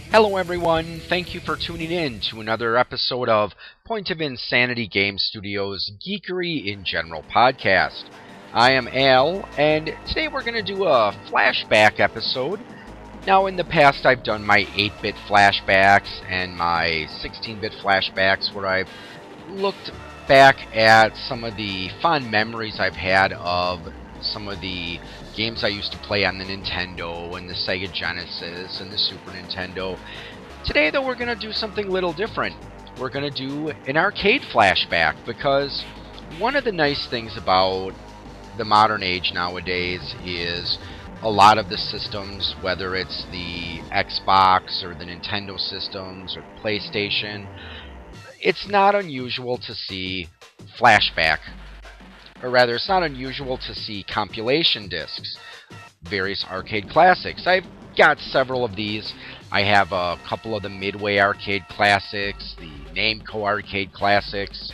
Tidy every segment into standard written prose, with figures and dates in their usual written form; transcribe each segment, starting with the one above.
Hello everyone, thank you for tuning in to another episode of Point of Insanity Game Studios Geekery in General podcast. I am Al, and today we're going to do a flashback episode. Now in the past I've done my 8-bit flashbacks and my 16-bit flashbacks where I've looked back at some of the fond memories I've had of some of the games I used to play on the Nintendo and the Sega Genesis and the Super Nintendo. Today, though, we're going to do something a little different. We're going to do an arcade flashback because one of the nice things about the modern age nowadays is a lot of the systems, whether it's the Xbox or the Nintendo systems or the PlayStation, it's not unusual to see flashback. Or rather, it's not unusual to see compilation discs, various arcade classics. I've got several of these. I have a couple of the Midway arcade classics, the Namco arcade classics,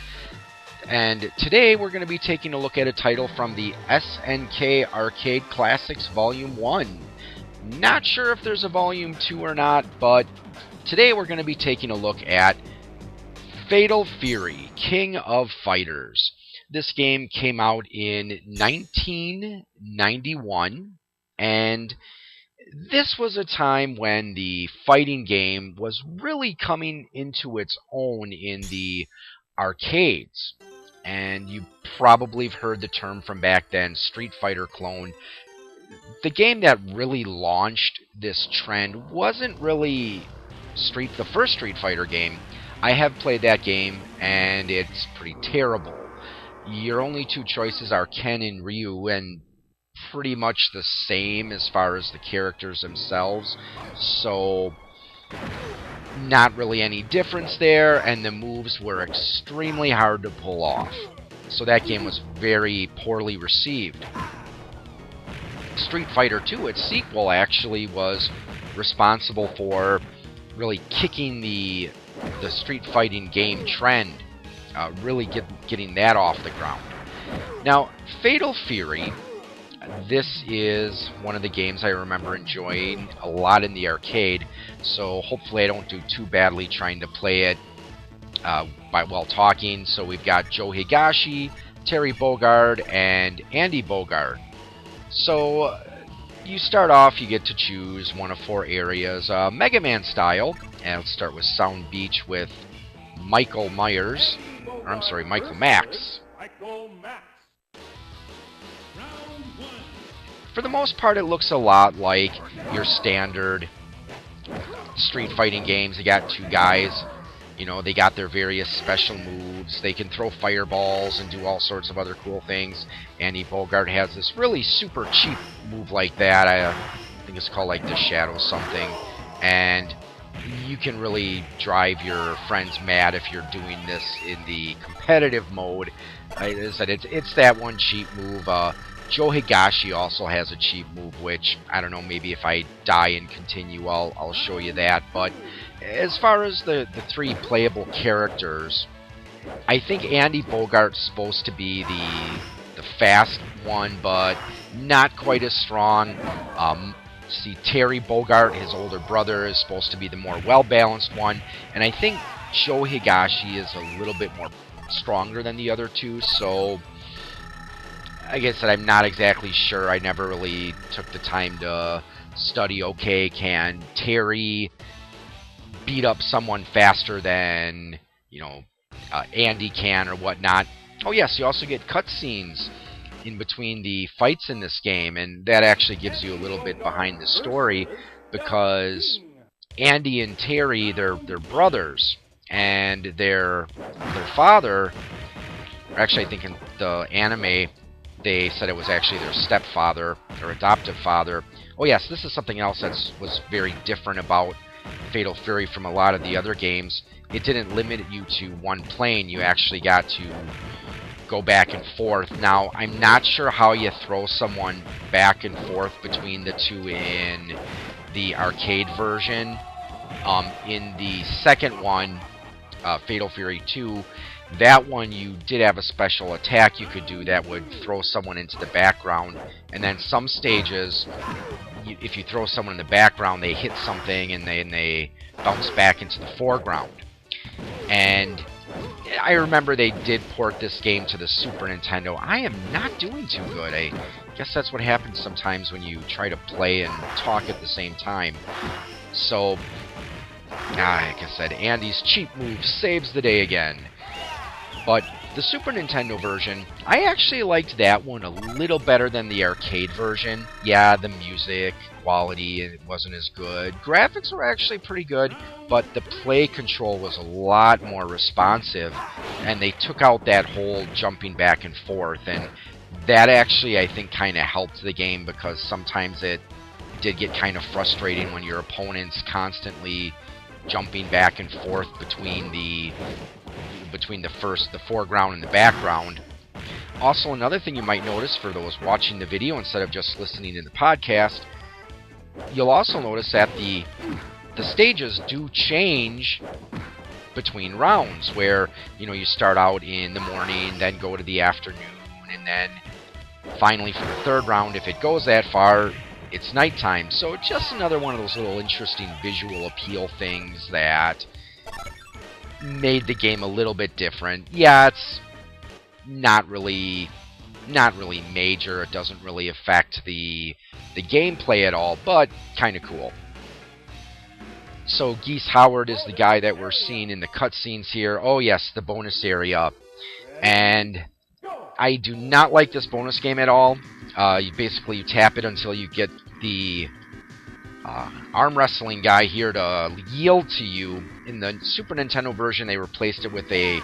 and today we're going to be taking a look at a title from the SNK Arcade Classics Volume 1. Not sure if there's a Volume 2 or not, but today we're going to be taking a look at Fatal Fury, King of Fighters. This game came out in 1991, and this was a time when the fighting game was really coming into its own in the arcades. And you probably have heard the term from back then, Street Fighter clone. The game that really launched this trend wasn't really the first Street Fighter game. I have played that game, and it's pretty terrible. Your only two choices are Ken and Ryu, and pretty much the same as far as the characters themselves. So, not really any difference there, and the moves were extremely hard to pull off. So that game was very poorly received. Street Fighter 2, its sequel, actually was responsible for really kicking the street fighting game trend. Really getting that off the ground. Now, Fatal Fury, this is one of the games I remember enjoying a lot in the arcade, so hopefully I don't do too badly trying to play it while talking. So we've got Joe Higashi, Terry Bogard, and Andy Bogard. So you start off, you get to choose one of four areas, Mega Man style, and let's start with Sound Beach with Michael Max. For the most part, it looks a lot like your standard street fighting games. You got two guys, they got their various special moves. They can throw fireballs and do all sorts of other cool things. Andy Bogard has this really super cheap move like that. I think it's called like the Shadow something. And you can really drive your friends mad if you're doing this in the competitive mode. As I said, it's that one cheap move. Joe Higashi also has a cheap move, which, I don't know, maybe if I die and continue, I'll show you that. But as far as the three playable characters, I think Andy Bogart's supposed to be the fast one, but not quite as strong. See, Terry Bogard, his older brother, is supposed to be the more well-balanced one, and I think Joe Higashi is a little bit more stronger than the other two, so I guess that I'm not exactly sure. I never really took the time to study, okay, can Terry beat up someone faster than, Andy can or whatnot. Oh yes, you also get cutscenes in between the fights in this game, and that actually gives you a little bit behind the story, because Andy and Terry, they're brothers, and their father, or actually I think in the anime they said it was actually their stepfather or adoptive father. Oh yes, this is something else that was very different about Fatal Fury from a lot of the other games. It didn't limit you to one plane. You actually got to go back and forth. Now, I'm not sure how you throw someone back and forth between the two in the arcade version. In the second one, Fatal Fury 2, that one you did have a special attack you could do that would throw someone into the background, and then some stages if you throw someone in the background, they hit something and they bounce back into the foreground. And I remember they did port this game to the Super Nintendo. I am not doing too good. I guess that's what happens sometimes when you try to play and talk at the same time. So, like I said, Andy's cheap move saves the day again. But the Super Nintendo version, I actually liked that one a little better than the arcade version. Yeah, the music quality it wasn't as good. Graphics were actually pretty good, but the play control was a lot more responsive, and they took out that whole jumping back and forth, and that actually, I think, kind of helped the game, because sometimes it did get kind of frustrating when your opponent's constantly jumping back and forth between the foreground and the background. Also, another thing you might notice for those watching the video instead of just listening to the podcast, you'll also notice that the stages do change between rounds, where you start out in the morning, then go to the afternoon, and then finally for the third round, if it goes that far, it's nighttime. So just another one of those little interesting visual appeal things that made the game a little bit different. Yeah, it's not really major. It doesn't really affect the gameplay at all, but kind of cool. So Geese Howard is the guy that we're seeing in the cutscenes here. Oh yes, the bonus area. And I do not like this bonus game at all. You tap it until you get the arm wrestling guy here to yield to you. In the Super Nintendo version, they replaced it with a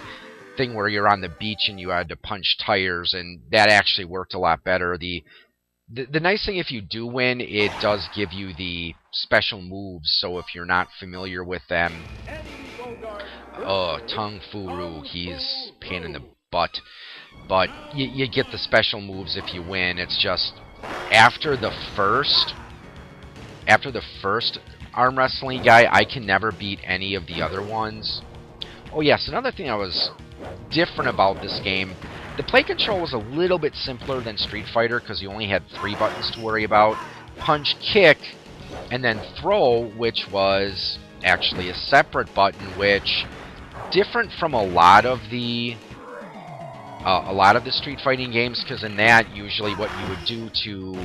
thing where you're on the beach and you had to punch tires, and that actually worked a lot better. The nice thing, if you do win, it does give you the special moves, so if you're not familiar with them... Oh, Tung Fu-Ru, he's a pain in the butt. But you get the special moves if you win. It's just, after the first arm wrestling guy, I can never beat any of the other ones. Oh yes, another thing that was different about this game, the play control was a little bit simpler than Street Fighter, because you only had 3 buttons to worry about. Punch, kick, and then throw, which was actually a separate button, which, different from a lot of the Street Fighting games, because in that, usually what you would do to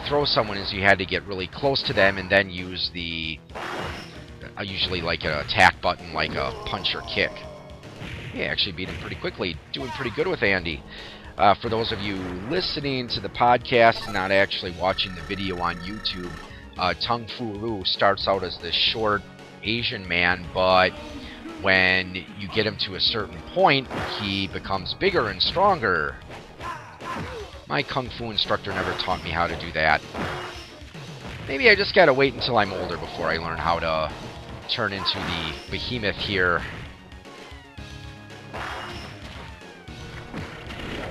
throw someone is you had to get really close to them and then use the usually like an attack button, like a punch or kick. Yeah, actually beat him pretty quickly. Doing pretty good with Andy. For those of you listening to the podcast and not actually watching the video on YouTube, Tung Fu-Ru starts out as this short Asian man, but when you get him to a certain point, he becomes bigger and stronger. My Kung Fu instructor never taught me how to do that. Maybe I just gotta wait until I'm older before I learn how to turn into the behemoth here.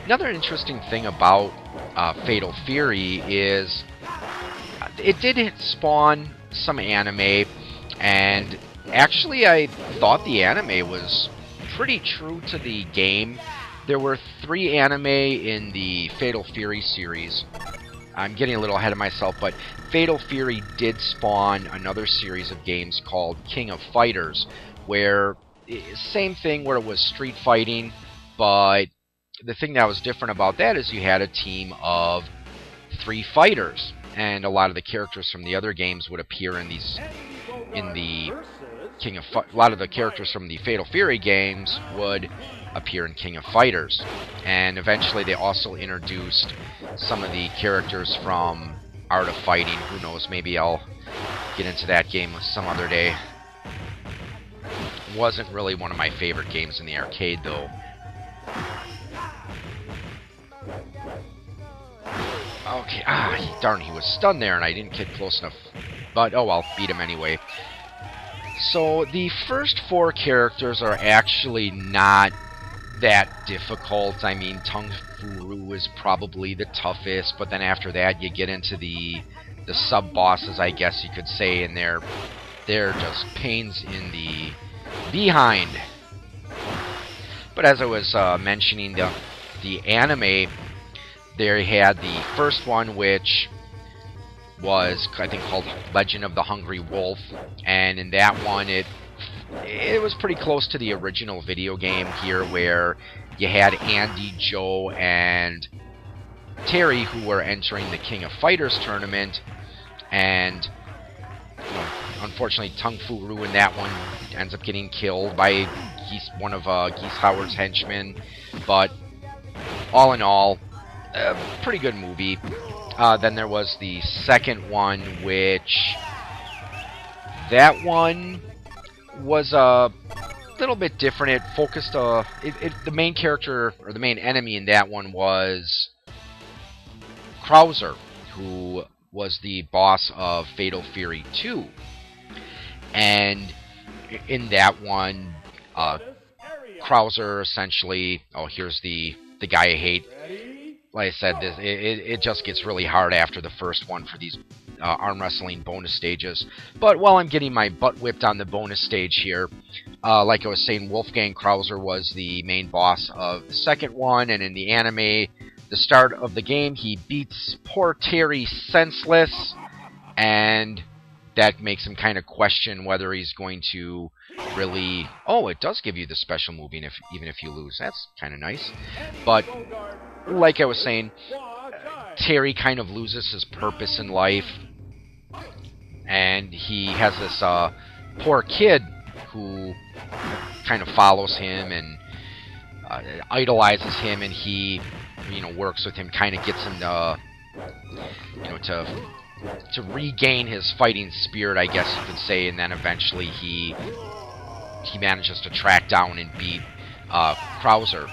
Another interesting thing about Fatal Fury is it did spawn some anime, and actually I thought the anime was pretty true to the game. There were 3 anime in the Fatal Fury series. I'm getting a little ahead of myself, but Fatal Fury did spawn another series of games called King of Fighters, where, same thing, where it was street fighting, but the thing that was different about that is you had a team of 3 fighters, and a lot of the characters from the other games would appear in the a lot of the characters from the Fatal Fury games would appear in King of Fighters. And eventually they also introduced some of the characters from Art of Fighting. Who knows, maybe I'll get into that game some other day. Wasn't really one of my favorite games in the arcade, though. Okay, darn, he was stunned there and I didn't get close enough. But, oh well, beat him anyway. So, the first 4 characters are actually not that difficult. I mean, Tung Fu-Ru is probably the toughest, but then after that you get into the sub-bosses, I guess you could say, and they're just pains in the behind. But as I was mentioning, the anime, They had the first one, which was, I think, called Legend of the Hungry Wolf, and in that one it was pretty close to the original video game here, where you had Andy, Joe, and Terry, who were entering the King of Fighters tournament, and unfortunately Tung Fu Ru in that one ends up getting killed by one of Geese Howard's henchmen. But all in all, a pretty good movie. Then there was the second one, which that one was a little bit different. It focused the main character, or the main enemy in that one, was Krauser, who was the boss of Fatal Fury 2. And in that one, Krauser essentially, here's the guy I hate. Like I said, it just gets really hard after the first one for these arm wrestling bonus stages. But while I'm getting my butt whipped on the bonus stage here, like I was saying, Wolfgang Krauser was the main boss of the second one, and in the anime, the start of the game, he beats poor Terry senseless, and that makes him kind of question whether he's going to really... Oh, it does give you the special move even if you lose. That's kind of nice. But like I was saying, Terry kind of loses his purpose in life, and he has this poor kid who kind of follows him and idolizes him, and he works with him, kind of gets him to to regain his fighting spirit, I guess you could say, and then eventually he manages to track down and beat Krauser.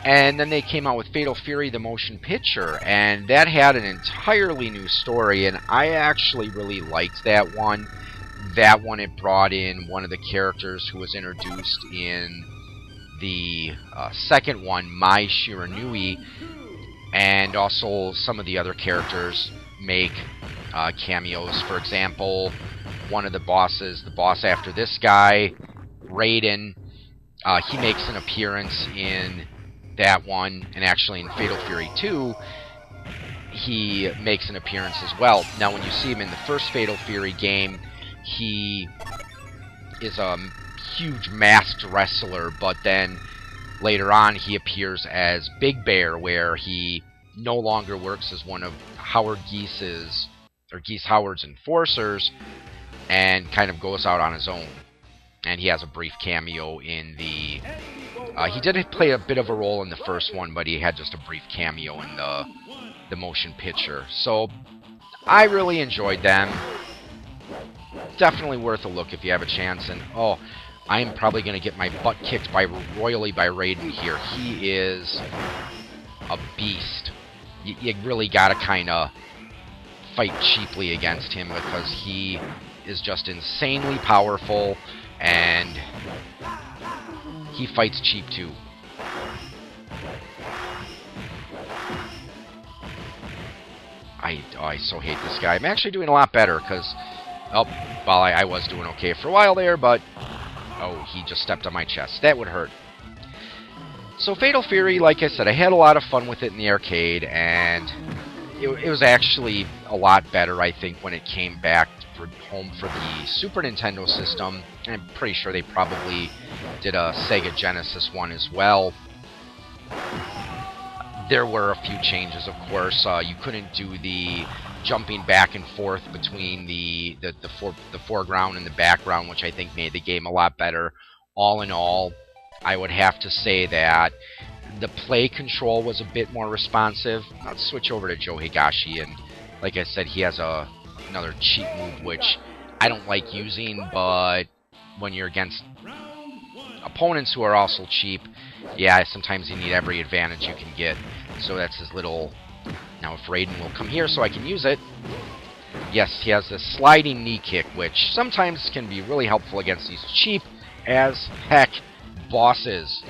And then they came out with Fatal Fury, the motion picture, and that had an entirely new story, and I actually really liked that one. That one, it brought in one of the characters who was introduced in the second one, Mai Shiranui, and also some of the other characters make cameos. For example, one of the bosses, the boss after this guy, Raiden, he makes an appearance in that one, and actually in Fatal Fury 2, he makes an appearance as well. Now, when you see him in the first Fatal Fury game, he is a huge masked wrestler, but then later on he appears as Big Bear, where he no longer works as one of Geese Howard's enforcers, and kind of goes out on his own. And he has a brief cameo in the... he did play a bit of a role in the first one, but he had just a brief cameo in the motion picture. So, I really enjoyed them. Definitely worth a look if you have a chance. And, I'm probably going to get my butt kicked royally by Raiden here. He is a beast. You really got to kind of fight cheaply against him, because he is just insanely powerful, and he fights cheap too. I so hate this guy. I'm actually doing a lot better, because... I was doing okay for a while there, but... he just stepped on my chest. That would hurt. So Fatal Fury, like I said, I had a lot of fun with it in the arcade, and it was actually a lot better, I think, when it came back home for the Super Nintendo system. And I'm pretty sure they probably did a Sega Genesis one as well. There were a few changes, of course. You couldn't do the jumping back and forth between the foreground and the background, which I think made the game a lot better. All in all, I would have to say that the play control was a bit more responsive. Let's switch over to Joe Higashi, and like I said, he has another cheap move, which I don't like using, but when you're against opponents who are also cheap, yeah, sometimes you need every advantage you can get. So that's his little... Now if Raiden will come here so I can use it. Yes, he has this sliding knee kick, which sometimes can be really helpful against these cheap as heck bosses.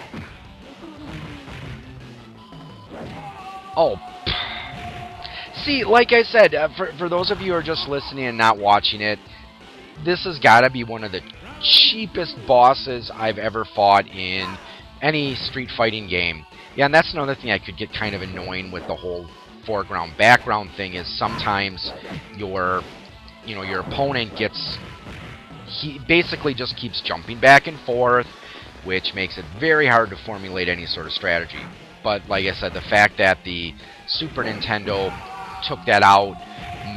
See, like I said, for those of you who are just listening and not watching it, this has got to be one of the cheapest bosses I've ever fought in any street fighting game. Yeah, and that's another thing I could get kind of annoying with the whole foreground background thing is sometimes your your opponent he basically just keeps jumping back and forth, which makes it very hard to formulate any sort of strategy. But like I said, the fact that the Super Nintendo took that out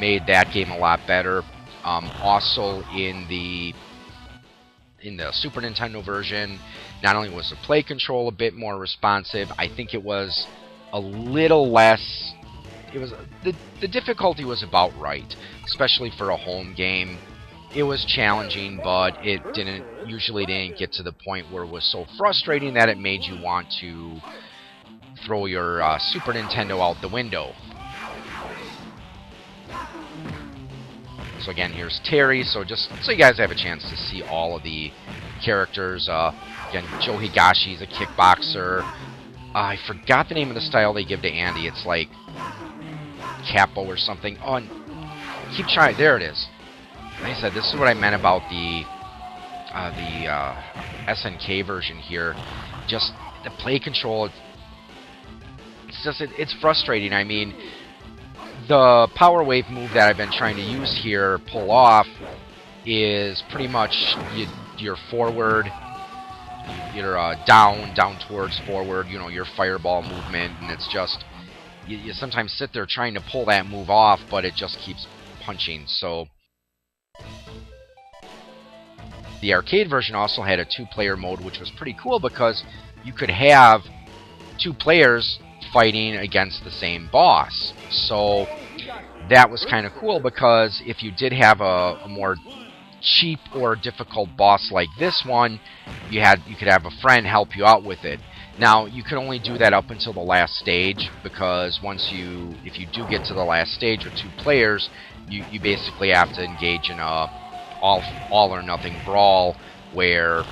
made that game a lot better. Also in the Super Nintendo version, not only was the play control a bit more responsive, I think it was a little less. It was the difficulty was about right, especially for a home game. It was challenging, but it usually didn't get to the point where it was so frustrating that it made you want to throw your Super Nintendo out the window. So again, here's Terry. So just so you guys have a chance to see all of the characters. Again, Joe Higashi's a kickboxer. I forgot the name of the style they give to Andy. It's like Capo or something. Oh, and keep trying. There it is. Like I said, this is what I meant about the SNK version here. Just the play control. It's frustrating. I mean, the Power Wave move that I've been trying to use here, pull off, is pretty much your forward, your down towards forward, your fireball movement, and it's just, you sometimes sit there trying to pull that move off, but it just keeps punching, so. The arcade version also had a 2-player mode, which was pretty cool because you could have 2 players fighting against the same boss. So that was kind of cool because if you did have a more cheap or difficult boss like this one, you could have a friend help you out with it. Now you can only do that up until the last stage, because if you do get to the last stage with 2 players, you basically have to engage in a all or nothing brawl where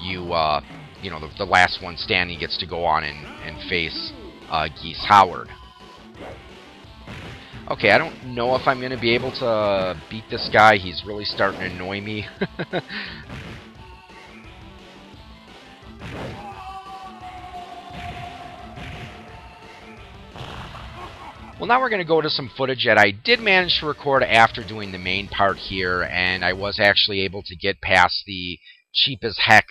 the last one standing gets to go on and face Geese Howard. Okay, I don't know if I'm going to be able to beat this guy. He's really starting to annoy me. Well, now we're going to go to some footage that I did manage to record after doing the main part here, and I was actually able to get past the cheap as heck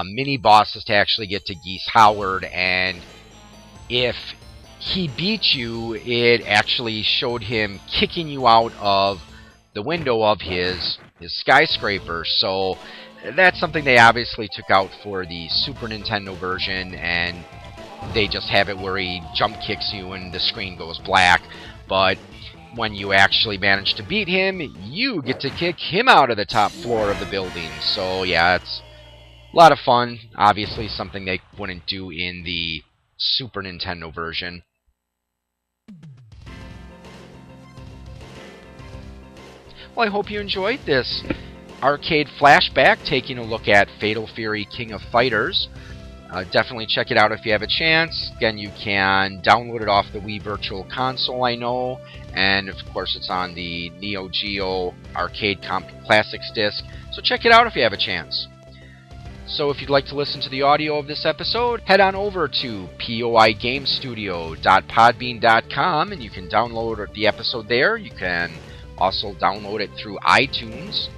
mini bosses to actually get to Geese Howard, and if he beat you, it actually showed him kicking you out of the window of his skyscraper. So that's something they obviously took out for the Super Nintendo version, and they just have it where he jump kicks you and the screen goes black. But when you actually manage to beat him, you get to kick him out of the top floor of the building. So yeah, it's a lot of fun. Obviously something they wouldn't do in the Super Nintendo version. Well, I hope you enjoyed this arcade flashback, taking a look at Fatal Fury King of Fighters. Definitely check it out if you have a chance. Again, you can download it off the Wii Virtual Console, I know, and of course it's on the Neo Geo Arcade Classics disc, so check it out if you have a chance. So if you'd like to listen to the audio of this episode, head on over to poigamestudio.podbean.com and you can download the episode there. You can also download it through iTunes.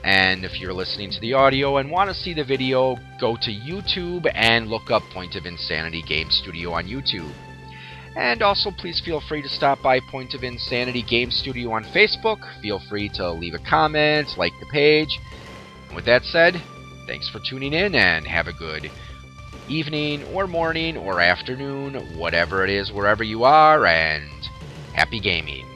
And if you're listening to the audio and want to see the video, go to YouTube and look up Point of Insanity Game Studio on YouTube. And also please feel free to stop by Point of Insanity Game Studio on Facebook. Feel free to leave a comment, like the page. And with that said, thanks for tuning in and have a good evening or morning or afternoon, whatever it is, wherever you are, and happy gaming.